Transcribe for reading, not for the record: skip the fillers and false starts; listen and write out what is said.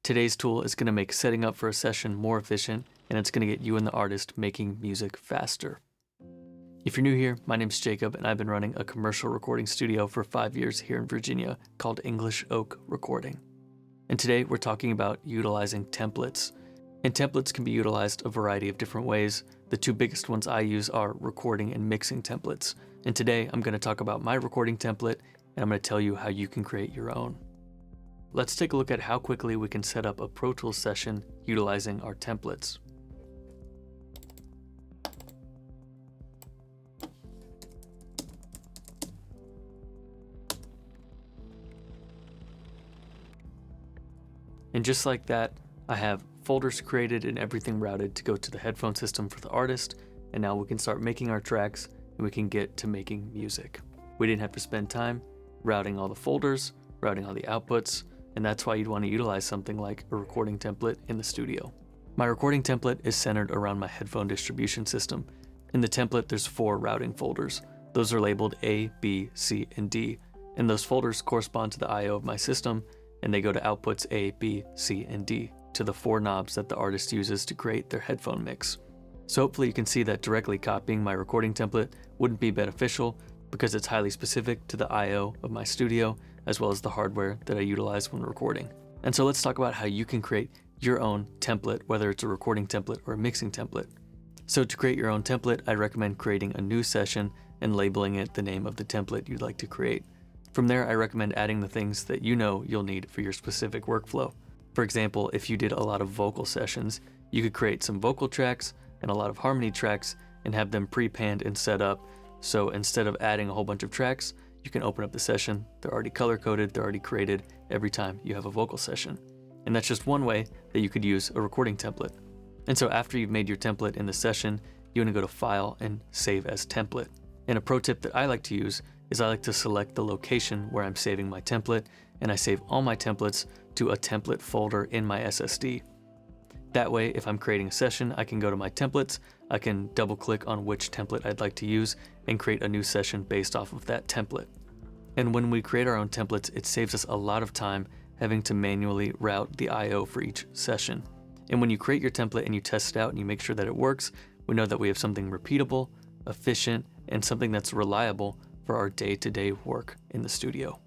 Today's tool is going to make setting up for a session more efficient, and it's going to get you and the artist making music faster. If you're new here, my name's Jacob, and I've been running a commercial recording studio for 5 years here in Virginia called English Oak Recording. And today we're talking about utilizing templates. And templates can be utilized a variety of different ways. The two biggest ones I use are recording and mixing templates. And today I'm going to talk about my recording template, and I'm going to tell you how you can create your own. Let's take a look at how quickly we can set up a Pro Tools session utilizing our templates. And just like that, I have folders created and everything routed to go to the headphone system for the artist, and now we can start making our tracks and we can get to making music. We didn't have to spend time routing all the folders, routing all the outputs, and that's why you'd want to utilize something like a recording template in the studio. My recording template is centered around my headphone distribution system. In the template, there's 4 routing folders. Those are labeled A, B, C, and D, and those folders correspond to the I/O of my system, and they go to outputs A, B, C, and D, to the 4 knobs that the artist uses to create their headphone mix. So hopefully you can see that directly copying my recording template wouldn't be beneficial because it's highly specific to the I/O of my studio, as well as the hardware that I utilize when recording. And so let's talk about how you can create your own template, whether it's a recording template or a mixing template. So to create your own template, I recommend creating a new session and labeling it the name of the template you'd like to create. From there, I recommend adding the things that you know you'll need for your specific workflow. For example, if you did a lot of vocal sessions, you could create some vocal tracks and a lot of harmony tracks and have them pre-panned and set up. So instead of adding a whole bunch of tracks, you can open up the session. They're already color-coded, they're already created every time you have a vocal session. And that's just one way that you could use a recording template. And so after you've made your template in the session, you want to go to File and Save as Template. And a pro tip that I like to use is I like to select the location where I'm saving my template, and I save all my templates to a template folder in my SSD. That way, if I'm creating a session, I can go to my templates, I can double click on which template I'd like to use and create a new session based off of that template. And when we create our own templates, it saves us a lot of time having to manually route the I/O for each session. And when you create your template and you test it out and you make sure that it works, we know that we have something repeatable, efficient, and something that's reliable for our day-to-day work in the studio.